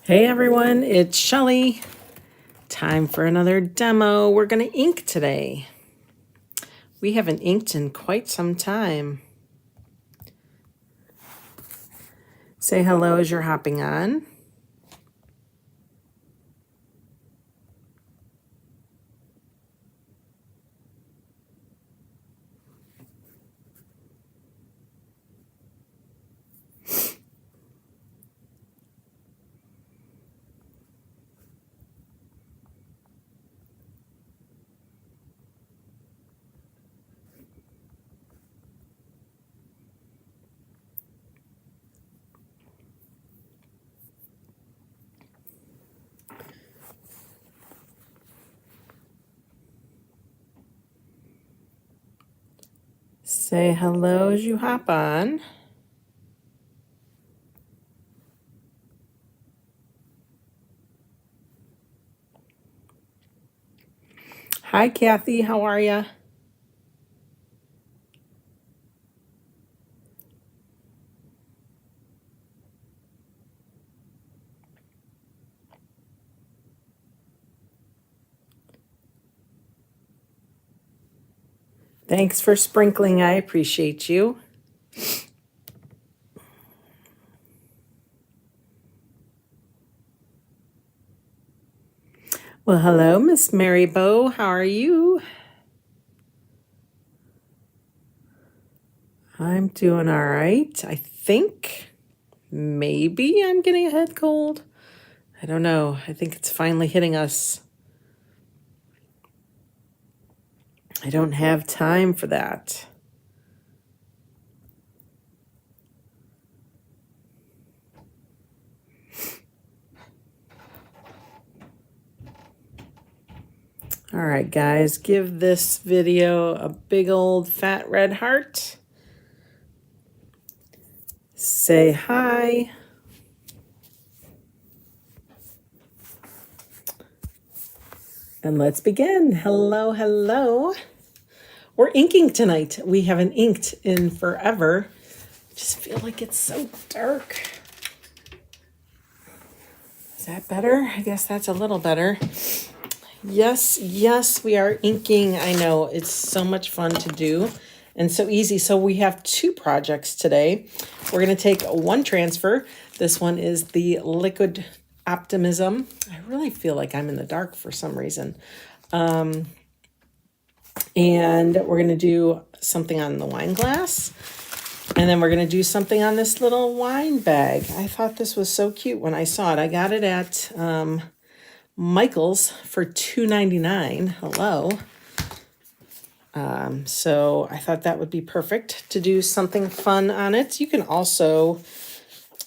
Hey everyone, it's Shelly. Time for another demo. We're going to ink today. We haven't inked in quite some time. Say hello as you're hopping on. Say hello as you hop on. Hi Kathy, how are ya? Thanks for sprinkling, I appreciate you. Well, hello, Miss Mary Bo. How are you? I'm doing all right. I think maybe I'm getting a head cold. I don't know. I think it's finally hitting us. I don't have time for that. All right, guys, give this video a big old fat red heart. Say hi. And let's begin. Hello, hello. We're inking tonight. We haven't inked in forever. I just feel like it's so dark. Is that better? I guess that's a little better. Yes, we are inking. I know, it's so much fun to do and so easy. So we have two projects today. We're going to take one transfer. This one is the liquid Optimism. I really feel like I'm in the dark for some reason. And we're going to do something on the wine glass. And then we're going to do something on this little wine bag. I thought this was so cute when I saw it. I got it at Michael's for $2.99. Hello. So I thought that would be perfect to do something fun on it. You can also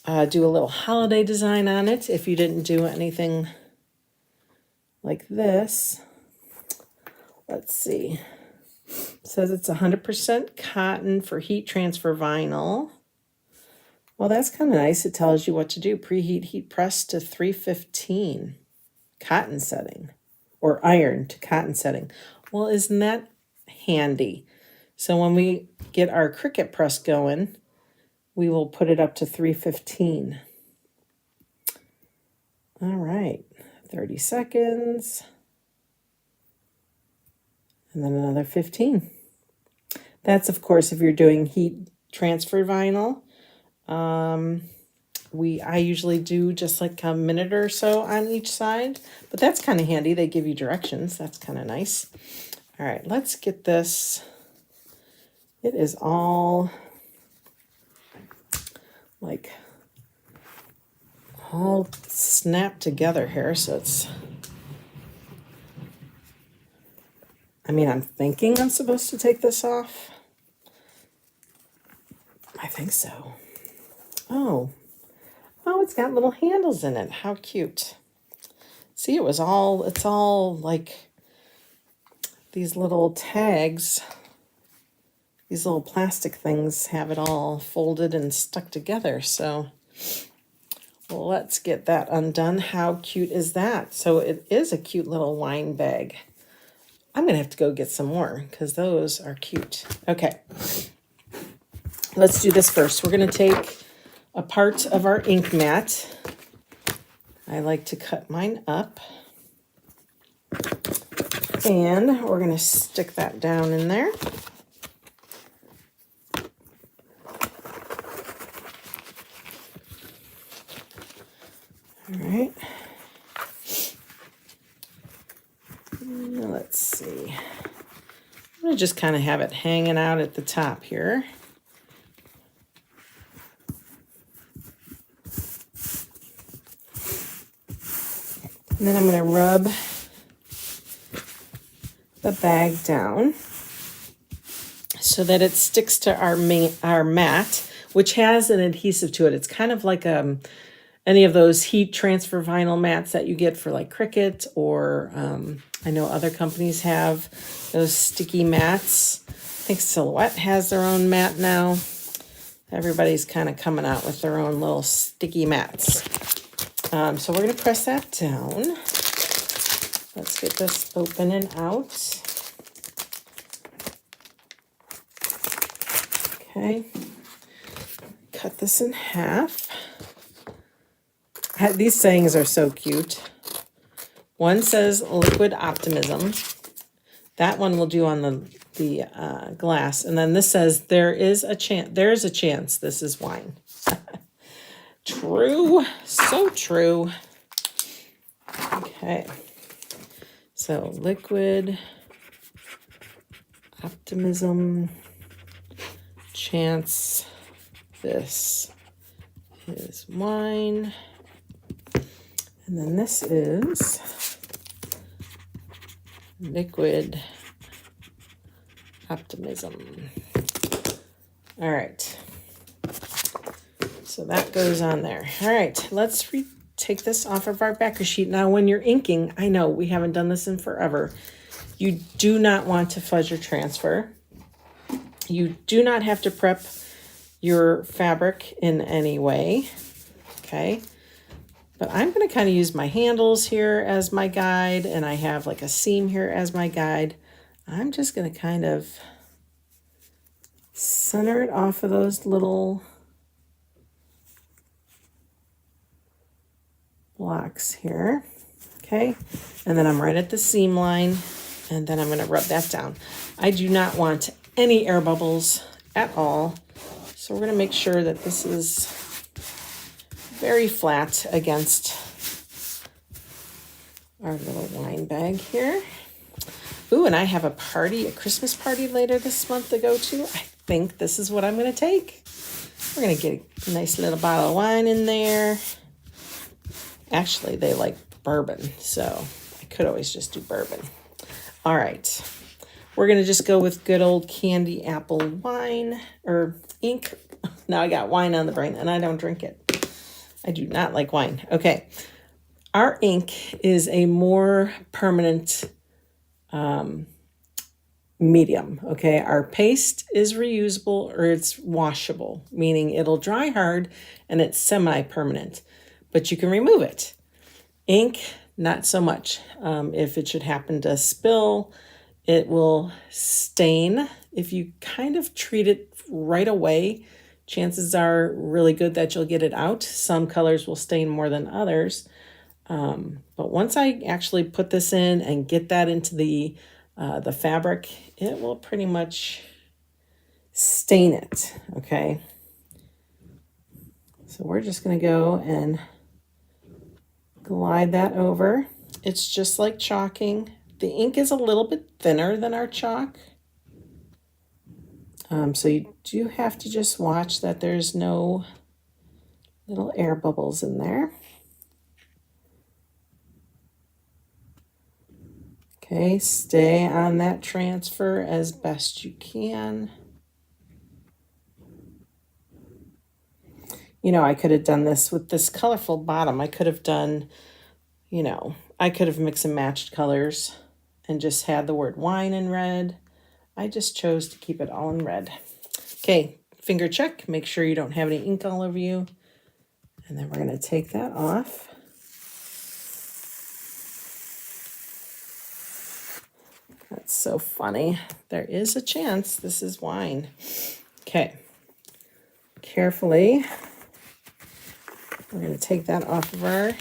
do a little holiday design on it if you didn't do anything like this. Let's see. It says it's 100% cotton for heat transfer vinyl. Well, that's kind of nice. It tells you what to do. Preheat heat press to 315. Cotton setting, or iron to cotton setting. Well, isn't that handy? So when we get our Cricut press going, we will put it up to 315. All right, 30 seconds. And then another 15. That's, of course, if you're doing heat transfer vinyl. I usually do just like a minute or so on each side, but that's kind of handy. They give you directions. That's kind of nice. All right, let's get this. It is all like all snapped together here. So it's, I mean, I'm thinking I'm supposed to take this off. I think so. Oh, it's got little handles in it. How cute. See, it's all like these little tags. These little plastic things have it all folded and stuck together. So let's get that undone. How cute is that? So it is a cute little wine bag. I'm going to have to go get some more because those are cute. Okay. Let's do this first. We're going to take a part of our ink mat. I like to cut mine up. And we're going to stick that down in there. All right. Let's see. I'm going to just kind of have it hanging out at the top here. And then I'm going to rub the bag down so that it sticks to our mat, which has an adhesive to it. It's kind of like any of those heat transfer vinyl mats that you get for like Cricut, or I know other companies have those sticky mats. I think Silhouette has their own mat now. Everybody's kind of coming out with their own little sticky mats. So we're going to press that down. Let's get this open and out. Okay. Cut this in half. These sayings are so cute. One says liquid optimism. That one will do on the glass. And then this says there's a chance this is wine. True. So true. Okay. So liquid optimism, chance this is wine. And then this is liquid optimism. All right. So that goes on there. All right, let's take this off of our backer sheet. Now, when you're inking, I know we haven't done this in forever. You do not want to fudge your transfer. You do not have to prep your fabric in any way. Okay. But I'm going to kind of use my handles here as my guide, and I have like a seam here as my guide. I'm just going to kind of center it off of those little blocks here. Okay. And then I'm right at the seam line, and then I'm going to rub that down. I do not want any air bubbles at all. So we're going to make sure that this is very flat against our little wine bag here. Ooh, and I have a Christmas party later this month to go to. I think this is what I'm going to take. We're going to get a nice little bottle of wine in there. Actually, they like bourbon, so I could always just do bourbon. All right. We're going to just go with good old candy apple wine or ink. Now I got wine on the brain and I don't drink it. I do not like wine. Okay. Our ink is a more permanent medium. Okay. Our paste is reusable or it's washable, meaning it'll dry hard and it's semi-permanent, but you can remove it. Ink, not so much. If it should happen to spill, it will stain. If you kind of treat it right away, chances are really good that you'll get it out. Some colors will stain more than others. But once I actually put this in and get that into the fabric, it will pretty much stain it, okay? So we're just going to go and glide that over. It's just like chalking. The ink is a little bit thinner than our chalk. So you do have to just watch that there's no little air bubbles in there. Okay, stay on that transfer as best you can. You know, I could have done this with this colorful bottom. I could have done, I could have mixed and matched colors and just had the word wine in red. I just chose to keep it all in red. Okay, finger check. Make sure you don't have any ink all over you. And then we're going to take that off. That's so funny. There is a chance this is wine. Okay. Carefully, we're going to take that off of our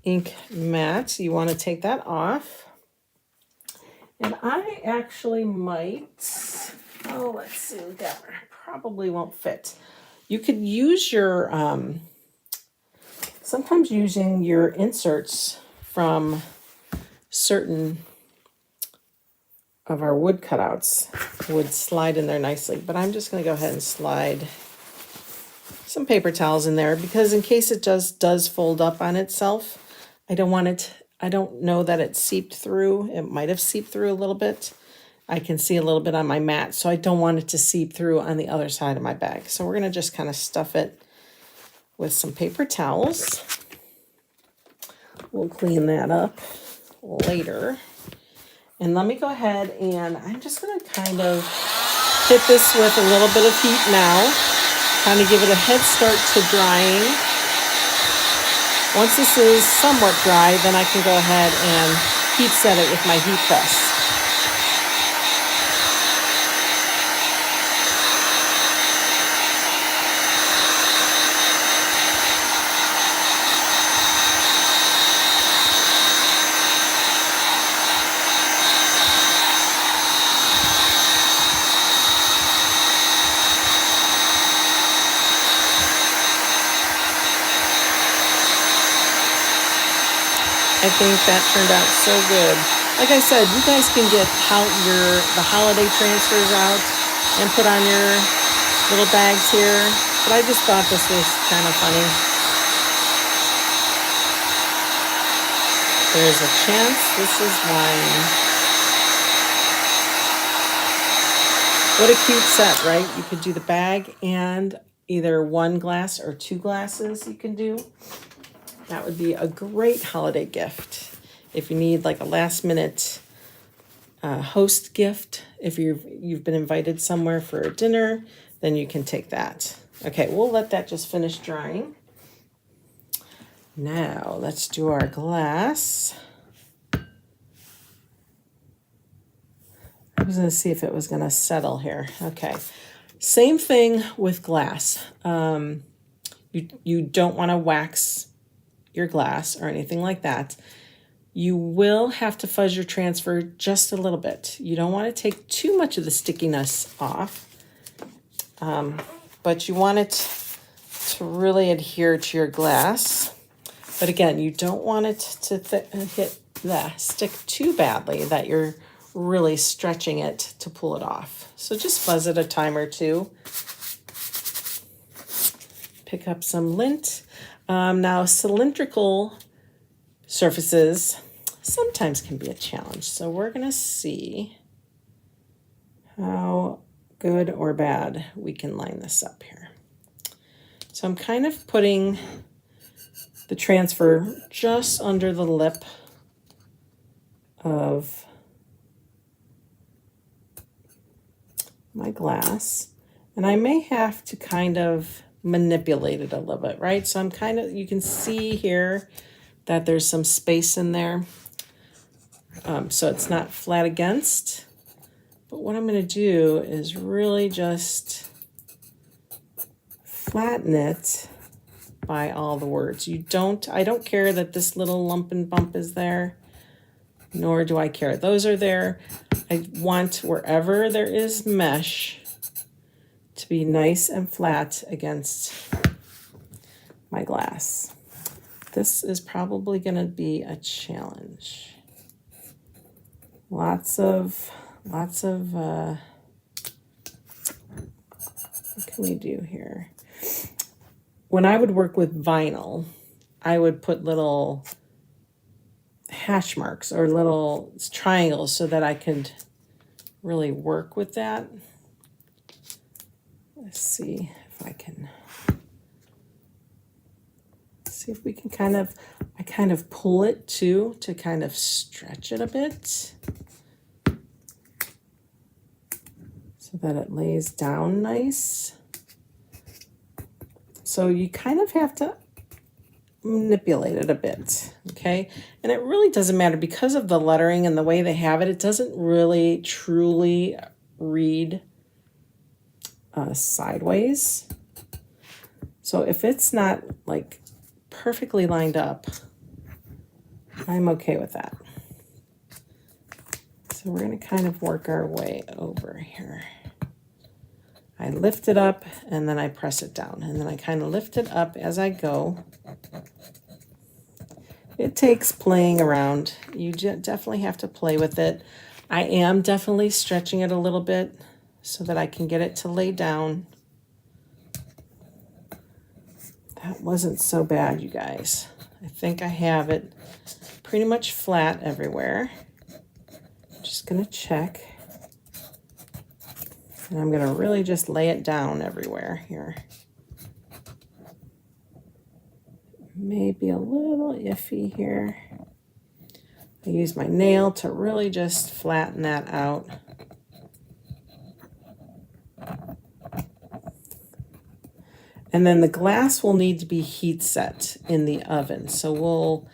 ink mat. You want to take that off. And I actually might, oh, let's see, that probably won't fit. You could use your, sometimes using your inserts from certain of our wood cutouts would slide in there nicely. But I'm just going to go ahead and slide some paper towels in there because in case it just does fold up on itself, I don't want it, I don't know that it seeped through. It might have seeped through a little bit. I can see a little bit on my mat, so I don't want it to seep through on the other side of my bag. So we're gonna just kind of stuff it with some paper towels. We'll clean that up later. And let me go ahead and I'm just gonna kind of hit this with a little bit of heat now, kind of give it a head start to drying. Once this is somewhat dry, then I can go ahead and heat set it with my heat press. I think that turned out so good. Like I said, you guys can get the holiday transfers out and put on your little bags here. But I just thought this was kind of funny. There's a chance this is wine. What a cute set, right? You could do the bag and either one glass or two glasses you can do. That would be a great holiday gift. If you need like a last minute host gift, if you've been invited somewhere for a dinner, then you can take that. Okay, we'll let that just finish drying. Now let's do our glass. I was gonna see if it was gonna settle here. Okay, same thing with glass. You don't wanna wax your glass or anything like that. You will have to fuzz your transfer just a little bit. You don't want to take too much of the stickiness off, but you want it to really adhere to your glass. But again, you don't want it to stick too badly that you're really stretching it to pull it off. So just fuzz it a time or two. Pick up some lint. Now, cylindrical surfaces sometimes can be a challenge. So we're going to see how good or bad we can line this up here. So I'm kind of putting the transfer just under the lip of my glass. And I may have to kind of manipulate it a little bit, right? So I'm kind of, you can see here that there's some space in there. So it's not flat against, but what I'm going to do is really just flatten it by all the words. I don't care that this little lump and bump is there, nor do I care. Those are there. I want wherever there is mesh to be nice and flat against my glass. This is probably going to be a challenge. Lots of what can we do here? When I would work with vinyl, I would put little hash marks or little triangles so that I could really work with that. Let's see if I can see if we can I kind of pull it too to kind of stretch it a bit so that it lays down nice. So you kind of have to manipulate it a bit, okay? And it really doesn't matter because of the lettering and the way they have it. It doesn't really truly read sideways. So if it's not like perfectly lined up, I'm okay with that. So we're going to kind of work our way over here. I lift it up and then I press it down, and then I kind of lift it up as I go. It takes playing around. You definitely have to play with it. I am definitely stretching it a little bit so that I can get it to lay down. That wasn't so bad, you guys. I think I have it pretty much flat everywhere. Just gonna check. And I'm gonna really just lay it down everywhere here. Maybe a little iffy here. I use my nail to really just flatten that out. And then the glass will need to be heat set in the oven. So we'll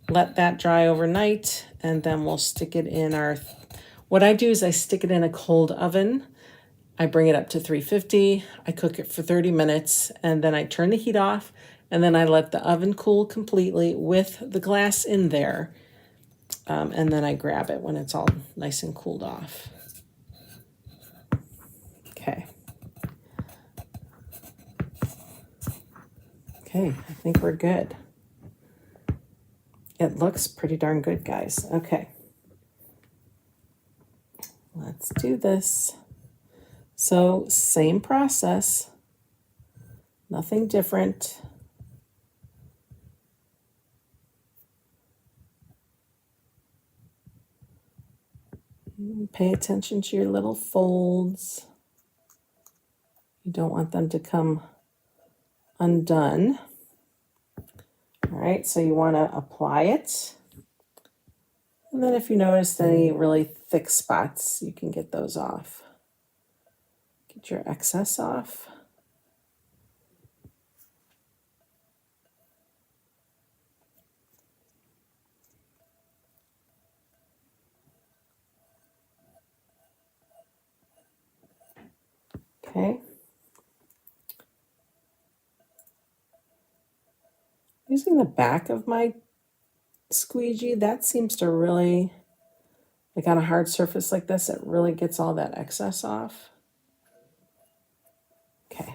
let that dry overnight, and then we'll stick it in our, what I do is I stick it in a cold oven. I bring it up to 350. I cook it for 30 minutes, and then I turn the heat off, and then I let the oven cool completely with the glass in there. And then I grab it when it's all nice and cooled off. Okay. Okay, I think we're good. It looks pretty darn good, guys. Okay. Let's do this. So, same process. Nothing different. Pay attention to your little folds. You don't want them to come undone. All right, so you want to apply it. And then if you notice any really thick spots, you can get those off. Get your excess off. Okay. Using the back of my squeegee, that seems to really, like on a hard surface like this, it really gets all that excess off. Okay.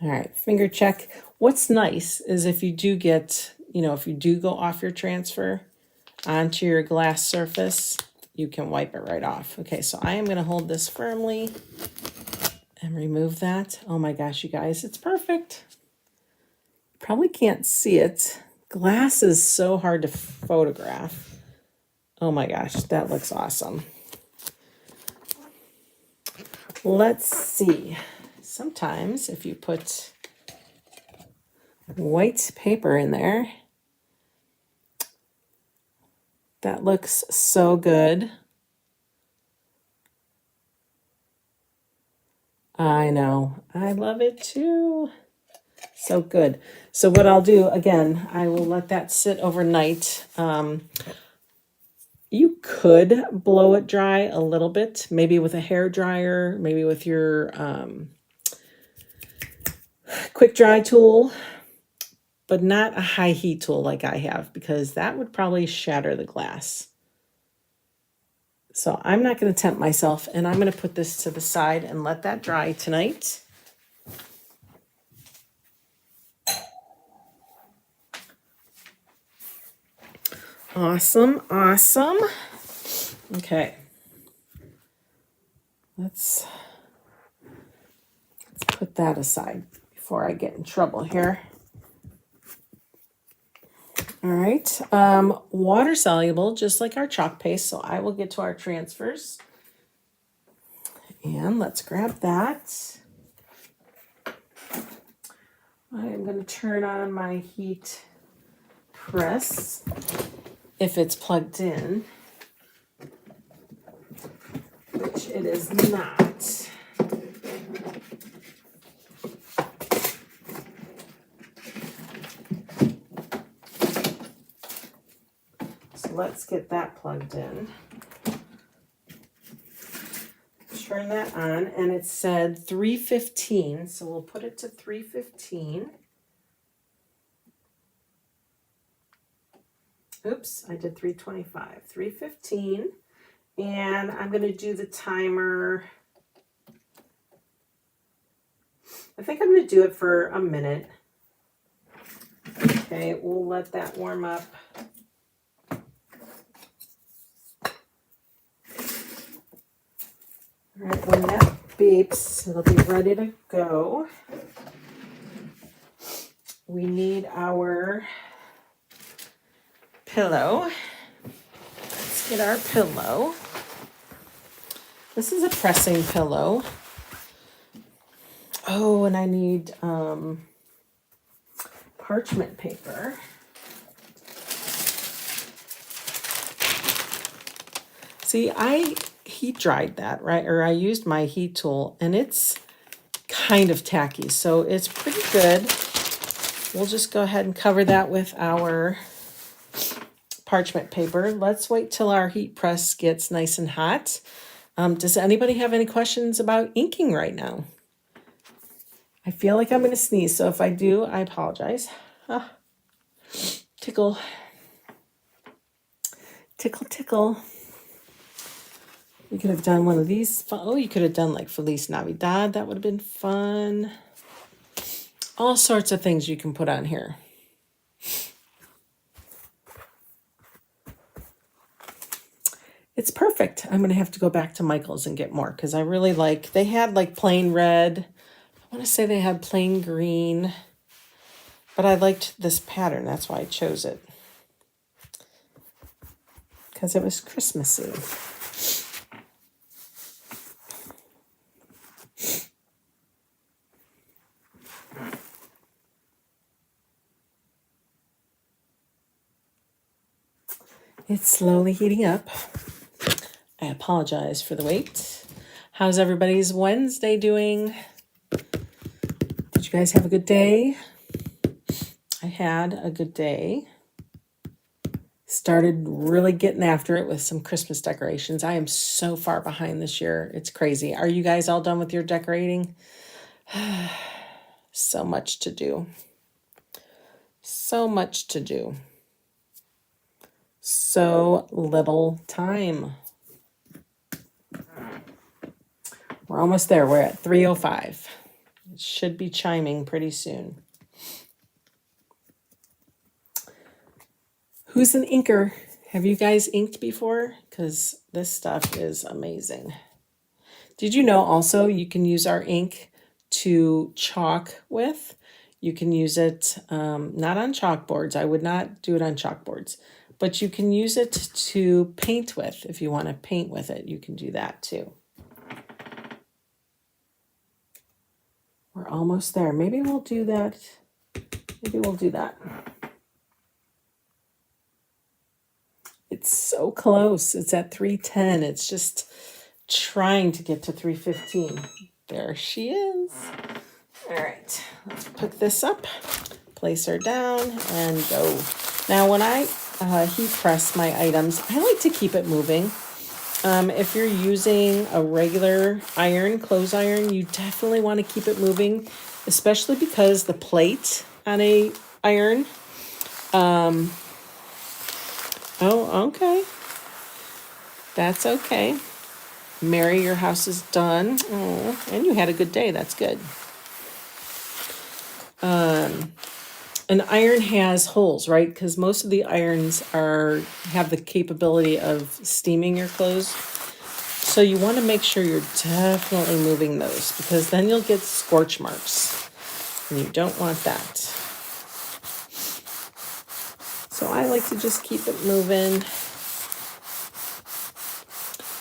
All right, finger check. What's nice is if you do get, if you do go off your transfer onto your glass surface, you can wipe it right off. Okay, so I am going to hold this firmly and remove that. Oh my gosh, you guys, it's perfect. Probably can't see it. Glass is so hard to photograph. Oh my gosh, that looks awesome. Let's see. Sometimes if you put white paper in there, that looks so good. I know. I love it too. So good. So what I'll do, again, I will let that sit overnight. You could blow it dry a little bit, maybe with a hair dryer, maybe with your quick dry tool, but not a high heat tool like I have, because that would probably shatter the glass. So I'm not going to tempt myself, and I'm going to put this to the side and let that dry tonight. Awesome, awesome. Okay. Let's put that aside before I get in trouble here. All right. Water soluble, just like our chalk paste. So I will get to our transfers. And let's grab that. I am going to turn on my heat press if it's plugged in, which it is not. So let's get that plugged in. Turn that on, and it said 315, so we'll put it to 315. Oops, I did 325, 315. And I'm going to do the timer. I think I'm going to do it for a minute. Okay, we'll let that warm up. All right, when that beeps, it'll be ready to go. We need our pillow. Let's get our pillow. This is a pressing pillow. Oh, and I need parchment paper. See, I heat dried that, right? Or I used my heat tool, and it's kind of tacky, so it's pretty good. We'll just go ahead and cover that with our parchment paper. Let's wait till our heat press gets nice and hot. Does anybody have any questions about inking right now? I feel like I'm going to sneeze, so if I do, I apologize. Tickle. Tickle, tickle. You could have done one of these. Oh, you could have done like Feliz Navidad. That would have been fun. All sorts of things you can put on here. It's perfect. I'm going to have to go back to Michael's and get more because I really like, they had like plain red. I want to say they had plain green, but I liked this pattern. That's why I chose it. Because it was Christmassy. It's slowly heating up. I apologize for the wait. How's everybody's Wednesday doing? Did you guys have a good day? I had a good day. Started really getting after it with some Christmas decorations. I am so far behind this year. It's crazy. Are you guys all done with your decorating? So much to do. So much to do. So little time. We're almost there. We're at 3:05. It should be chiming pretty soon. Who's an inker? Have you guys inked before? Because this stuff is amazing. Did you know also you can use our ink to chalk with? You can use it not on chalkboards. I would not do it on chalkboards. But you can use it to paint with. If you want to paint with it, you can do that too. We're almost there. Maybe we'll do that. Maybe we'll do that. It's so close. It's at 3:10. It's just trying to get to 3:15. There she is. All right, let's pick this up, place her down, and go. Now, when I heat press my items, I like to keep it moving. If you're using a regular iron, clothes iron, you definitely want to keep it moving, especially because the plate on a iron. Oh, okay. That's okay. Mary, your house is done. Oh, and you had a good day. That's good. An iron has holes, right? Because most of the irons have the capability of steaming your clothes. So you want to make sure you're definitely moving those because then you'll get scorch marks. And you don't want that. So I like to just keep it moving.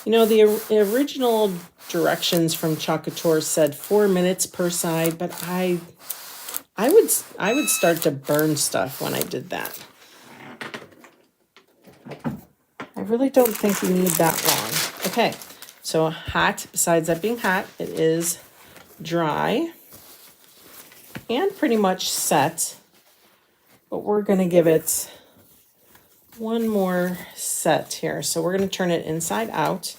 You know, the original directions from Couture said 4 minutes per side, but I would start to burn stuff when I did that. I really don't think you need that long. Okay, so hot, besides that being hot, it is dry and pretty much set, but we're gonna give it one more set here. So we're gonna turn it inside out.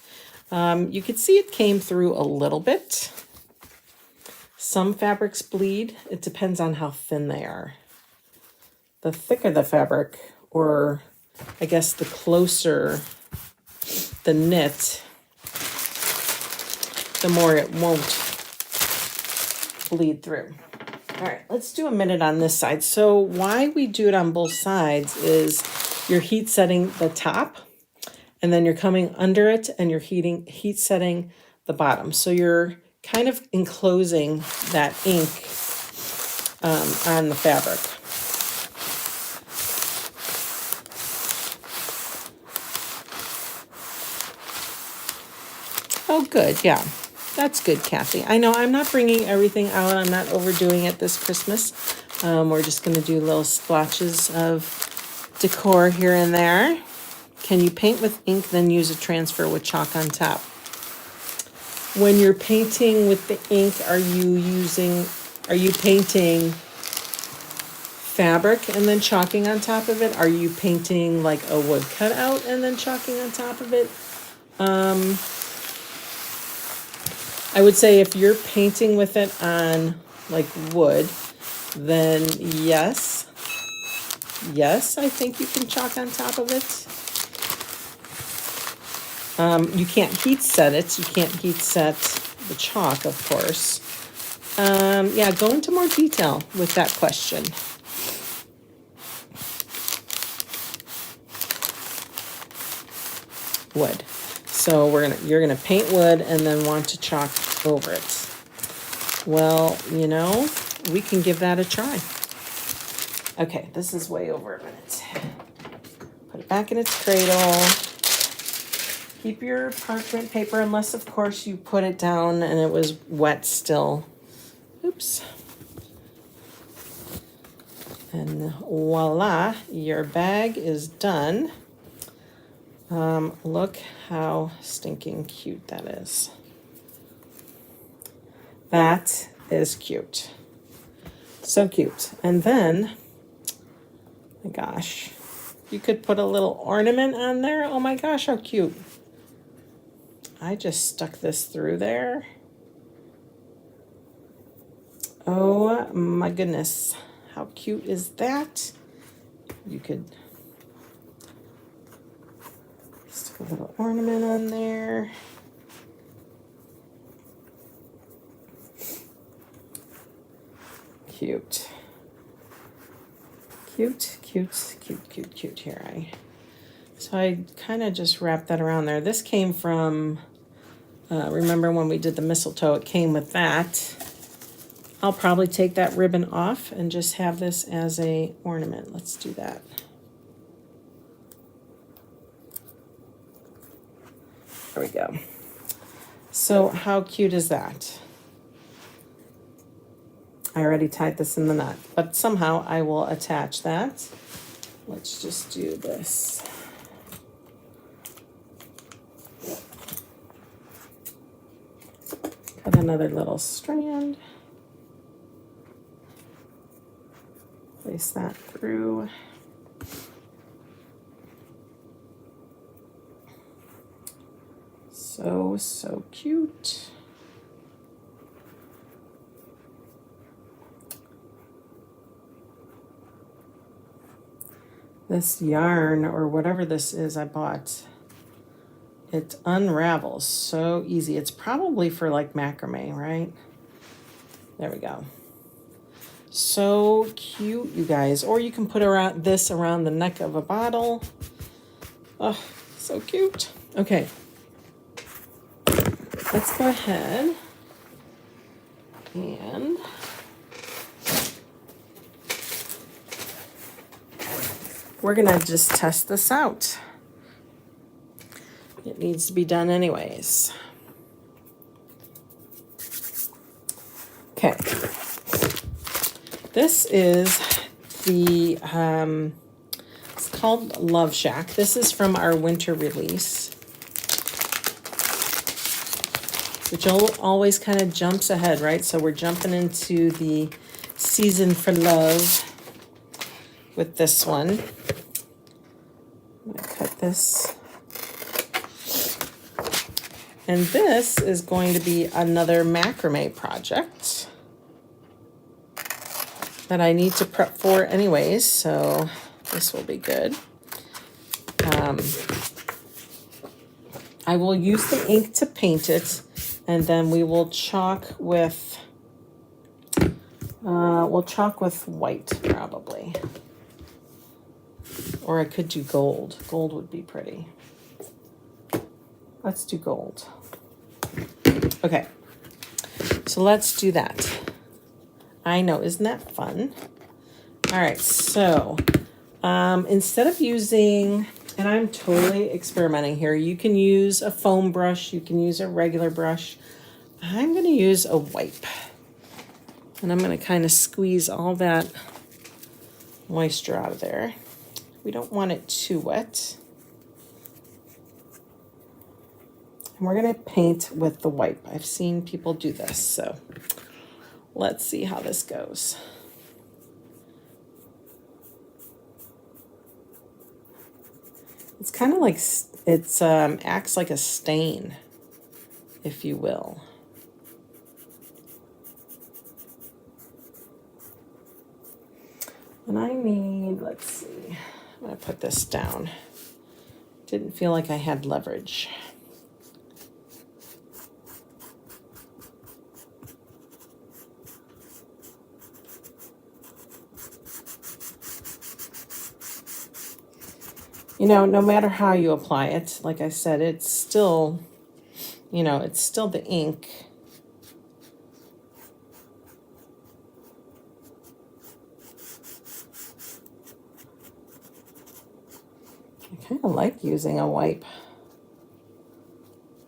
You can see it came through a little bit. Some fabrics bleed. It depends on how thin they are. The thicker the fabric, or I guess the closer the knit, the more it won't bleed through. All right, let's do a minute on this side. So why we do it on both sides is you're heat setting the top, and then you're coming under it and you're heat setting the bottom. So you're kind of enclosing that ink on the fabric. Oh, good, yeah. That's good, Kathy. I know I'm not bringing everything out. I'm not overdoing it this Christmas. We're just going to do little splotches of decor here and there. Can you paint with ink, then use a transfer with chalk on top? When you're painting with the ink, are you painting fabric and then chalking on top of it? Are you painting like a wood cutout and then chalking on top of it? I would say if you're painting with it on like wood, then yes, I think you can chalk on top of it. You can't heat set it. You can't heat set the chalk, of course. Yeah, go into more detail with that question. Wood. So you're gonna paint wood and then want to chalk over it. Well, you know, we can give that a try. Okay, this is way over a minute. Put it back in its cradle. Keep your parchment paper, unless of course you put it down and it was wet still. Oops. And voila, your bag is done. Look how stinking cute that is. That is cute. So cute. And then, my gosh, you could put a little ornament on there. Oh my gosh, how cute. I just stuck this through there. Oh my goodness. How cute is that? You could stick a little ornament on there. Cute. Cute, cute, cute, cute, cute. Here, so I kind of just wrapped that around there. This came from, remember when we did the mistletoe, it came with that. I'll probably take that ribbon off and just have this as a ornament. Let's do that. There we go. So how cute is that? I already tied this in the knot, but somehow I will attach that. Let's just do this. Cut another little strand. Place that through. So cute. This yarn, or whatever this is I bought, it unravels so easy. It's probably for like macrame, right? There we go. So cute, you guys. Or you can put this around the neck of a bottle. Oh, so cute. Okay. Let's go ahead and we're gonna just test this out. It needs to be done anyways. Okay. This is the, it's called Love Shack. This is from our winter release, which always kind of jumps ahead, right? So we're jumping into the season for love with this one. I'm gonna cut this. And this is going to be another macrame project that I need to prep for anyways, so this will be good. I will use the ink to paint it, and then we will chalk with, we'll chalk with white probably. Or I could do gold. Gold would be pretty. Let's do gold. Okay, so let's do that. I know, isn't that fun? All right, so instead of using, and I'm totally experimenting here, you can use a foam brush, you can use a regular brush. I'm going to use a wipe. And I'm going to kind of squeeze all that moisture out of there. We don't want it too wet. And we're going to paint with the wipe. I've seen people do this, so let's see how this goes. It's kind of like, it's acts like a stain, if you will. And I need, let's see, I'm going to put this down. Didn't feel like I had leverage. You know, no matter how you apply it, like I said, it's still, you know, it's still the ink. I kind of like using a wipe.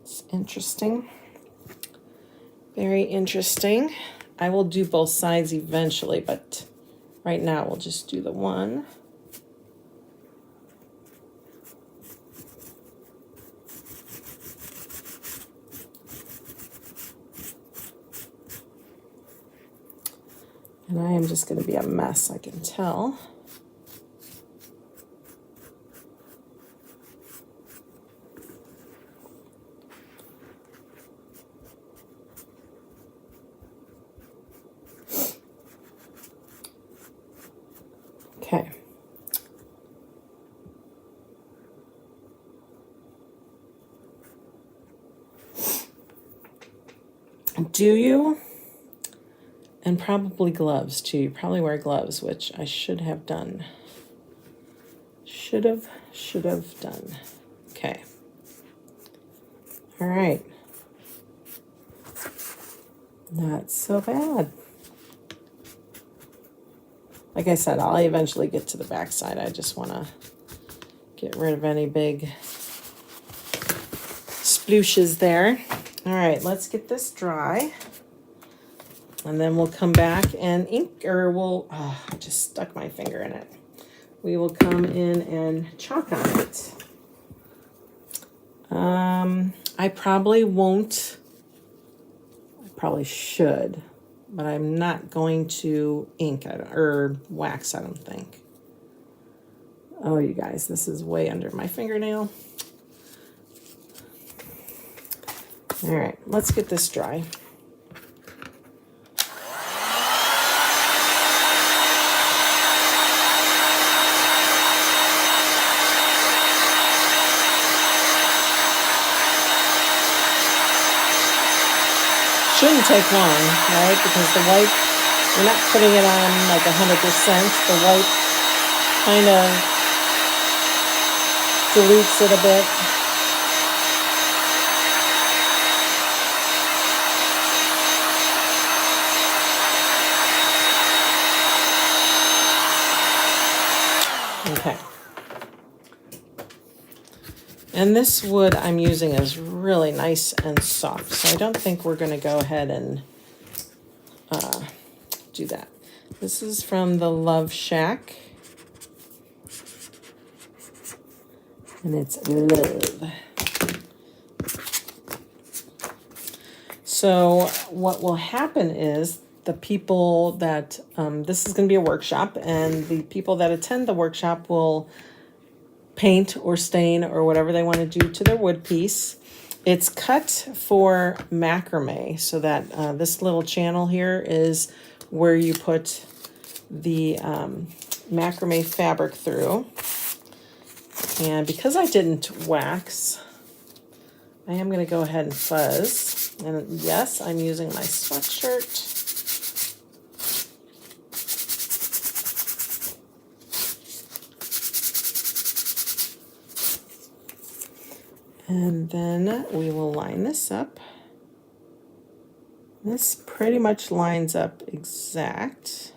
It's interesting. Very interesting. I will do both sides eventually, but right now we'll just do the one. And I am just going to be a mess, I can tell. Okay. Do you? And probably gloves too. You probably wear gloves, which I should have done. Should have done. Okay. All right. Not so bad. Like I said, I'll eventually get to the back side. I just want to get rid of any big splooshes there. All right, let's get this dry. And then we'll come back and ink, or we'll, I just stuck my finger in it. We will come in and chalk on it. I probably won't, I probably should, but I'm not going to ink or wax, I don't think. Oh, you guys, this is way under my fingernail. All right, let's get this dry. Shouldn't take long, right? Because the white, you're not putting it on like 100%. The white kind of dilutes it a bit. Okay. And this wood I'm using is really nice and soft, so I don't think we're going to go ahead and do that. This is from the Love Shack, and it's love. So what will happen is the people that, this is going to be a workshop, and the people that attend the workshop will paint or stain or whatever they want to do to their wood piece. It's cut for macrame, so that this little channel here is where you put the macrame fabric through. And because I didn't wax, I am going to go ahead and fuzz. And yes, I'm using my sweatshirt. And then we will line this up. This pretty much lines up exact.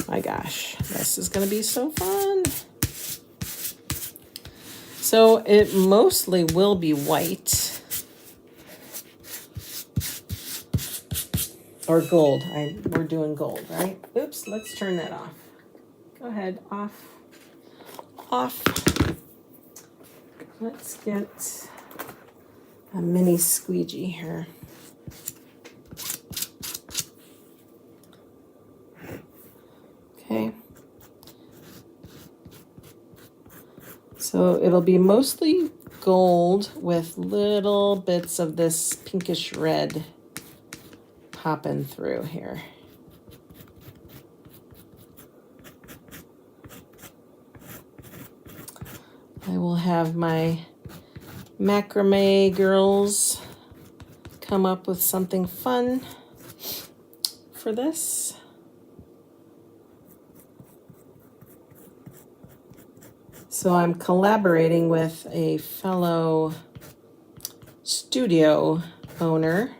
My gosh, this is going to be so fun. So it mostly will be white or gold. We're doing gold, right? Oops, let's turn that off. Go ahead, off. Off. Let's get a mini squeegee here. Okay. So it'll be mostly gold with little bits of this pinkish red popping through here. I will have my macrame girls come up with something fun for this. So I'm collaborating with a fellow studio owner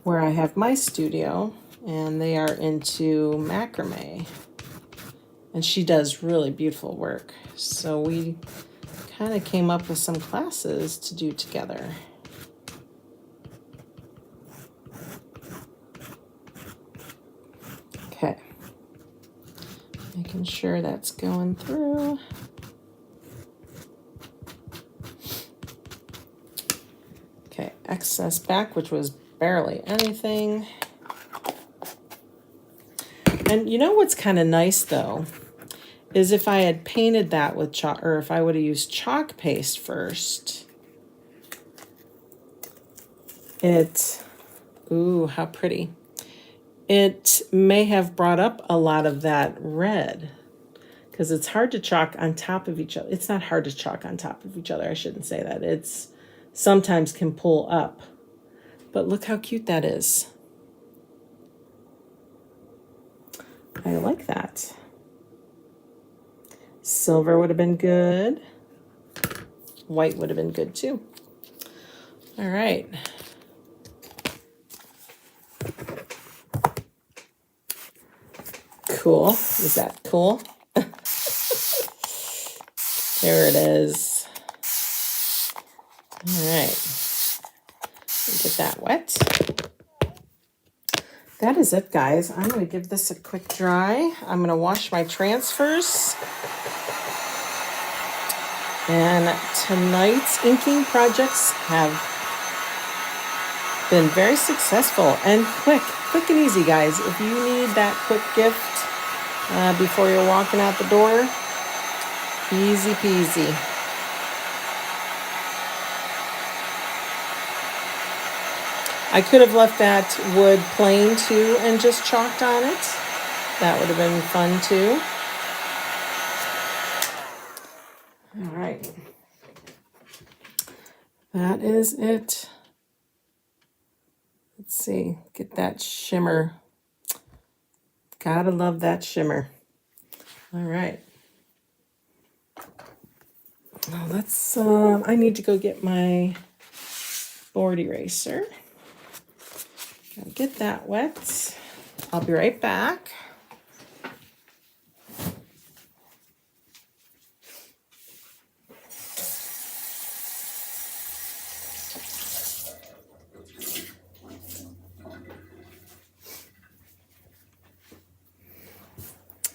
where I have my studio, and they are into macrame. And she does really beautiful work. So we kind of came up with some classes to do together. Okay. Making sure that's going through. Okay, excess back, which was barely anything. And you know what's kind of nice though, is if I had painted that with chalk, or if I would have used chalk paste first, ooh, how pretty. It may have brought up a lot of that red, because it's hard to chalk on top of each other. It's not hard to chalk on top of each other. I shouldn't say that. It's sometimes can pull up. But look how cute that is. I like that. Silver would have been good. White would have been good too. All right. Cool. Is that cool? There it is. All right. Get that wet. That is it, guys. I'm going to give this a quick dry. I'm going to wash my transfers. And tonight's inking projects have been very successful and quick and easy, guys. If you need that quick gift before you're walking out the door, easy peasy. I could have left that wood plain too and just chalked on it. That would have been fun too. All right. That is it. Let's see, get that shimmer. Gotta love that shimmer. All right. Well, let's, I need to go get my board eraser. Gotta get that wet. I'll be right back.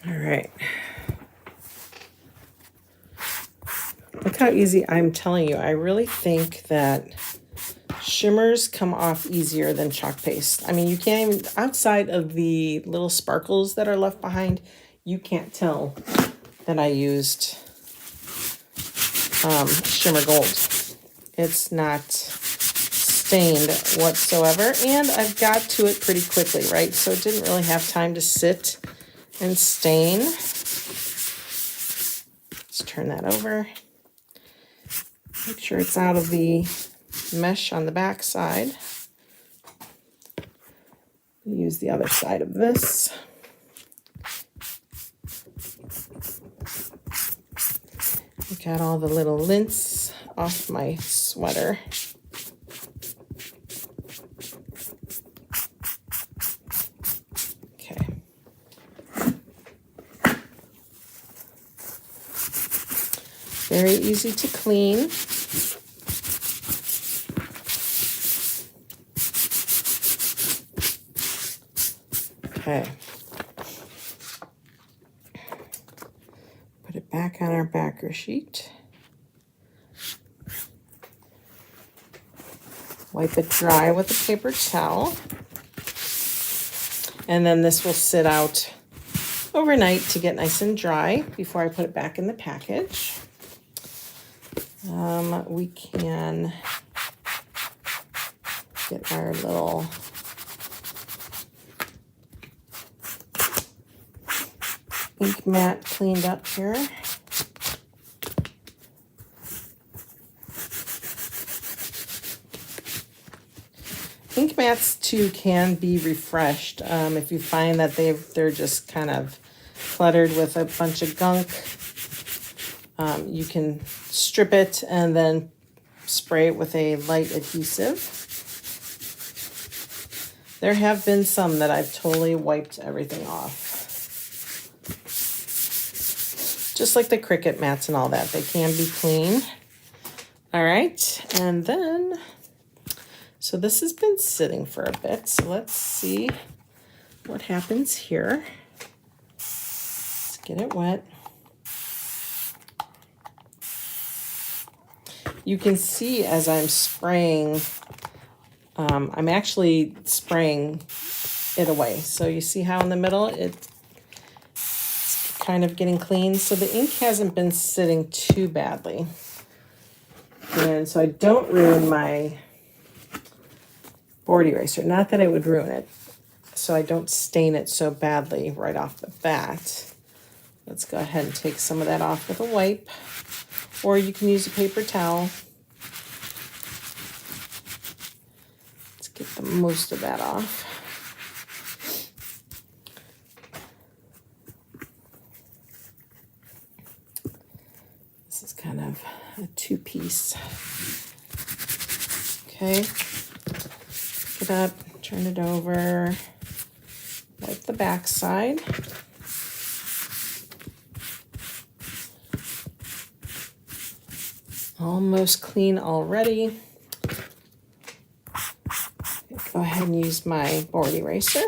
All right. Look how easy. I'm telling you, I really think that shimmers come off easier than chalk paste. I mean, you can't even, outside of the little sparkles that are left behind, you can't tell that I used shimmer gold. It's not stained whatsoever, and I've got to it pretty quickly, right? So it didn't really have time to sit and stain. Let's turn that over. Make sure it's out of the mesh on the back side. Use the other side of this. Got all the little lints off my sweater. Okay. Very easy to clean. Okay. Put it back on our backer sheet. Wipe it dry with a paper towel. And then this will sit out overnight to get nice and dry before I put it back in the package. We can get our little ink mat cleaned up here. Ink mats too can be refreshed if you find that they're just kind of cluttered with a bunch of gunk. You can strip it and then spray it with a light adhesive. There have been some that I've totally wiped everything off. Just like the Cricut mats and all that, they can be clean. All right, and then, so this has been sitting for a bit, so let's see what happens here. Let's get it wet. You can see as I'm spraying, I'm actually spraying it away. So you see how in the middle it's kind of getting clean. So the ink hasn't been sitting too badly. And so I don't ruin my board eraser. Not that I would ruin it. So I don't stain it so badly right off the bat. Let's go ahead and take some of that off with a wipe. Or you can use a paper towel. Let's get the most of that off. This is kind of a two-piece. Okay, pick it up, turn it over, wipe the back side. Almost clean already. Go ahead and use my board eraser.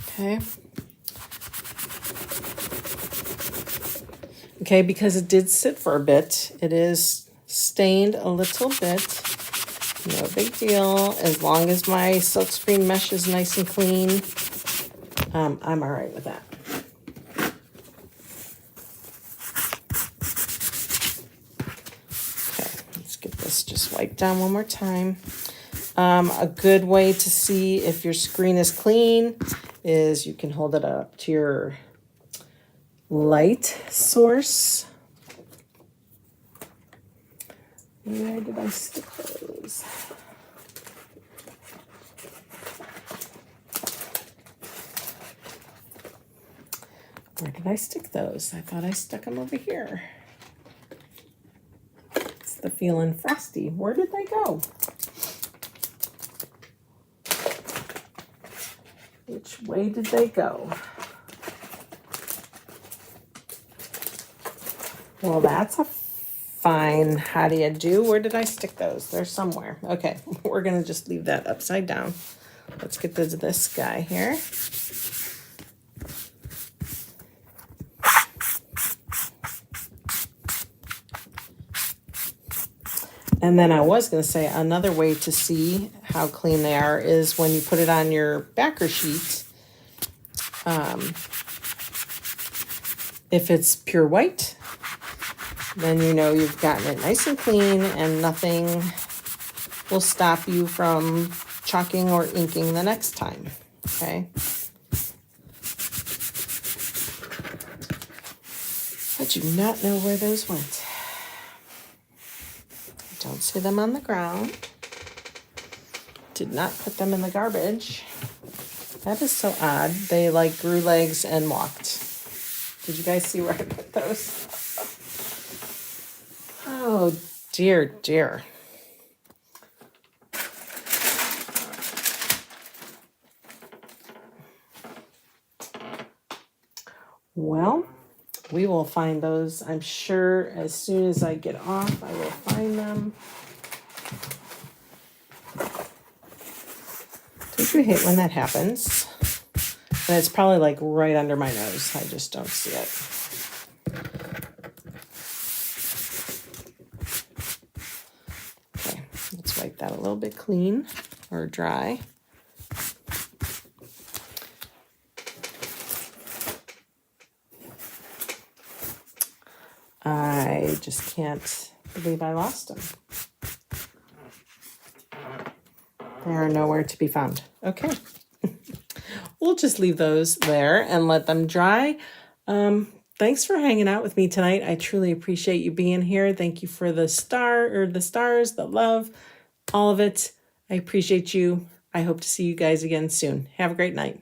Okay. Okay, because it did sit for a bit, it is stained a little bit. No big deal. As long as my silkscreen mesh is nice and clean, I'm all right with that. Okay, let's get this just wiped down one more time. A good way to see if your screen is clean is you can hold it up to your light source. Where did I stick those? Where did I stick those? I thought I stuck them over here. It's the Feelin' Frosty. Where did they go? Which way did they go? Well, that's a fine. How do you do? Where did I stick those? They're somewhere. Okay, we're going to just leave that upside down. Let's get to this guy here. And then I was going to say another way to see how clean they are is when you put it on your backer sheet. If it's pure white, then you know you've gotten it nice and clean and nothing will stop you from chalking or inking the next time, okay? I do not know where those went. I don't see them on the ground. Did not put them in the garbage. That is so odd. They like grew legs and walked. Did you guys see where I put those? Oh, dear, dear. Well, we will find those, I'm sure, as soon as I get off, I will find them. Don't you hate when that happens? And it's probably like right under my nose. I just don't see it. Okay, let's wipe that a little bit clean or dry. I just can't believe I lost them. They are nowhere to be found. Okay. We'll just leave those there and let them dry. Thanks for hanging out with me tonight. I truly appreciate you being here. Thank you for the stars, the love, all of it. I appreciate you. I hope to see you guys again soon. Have a great night.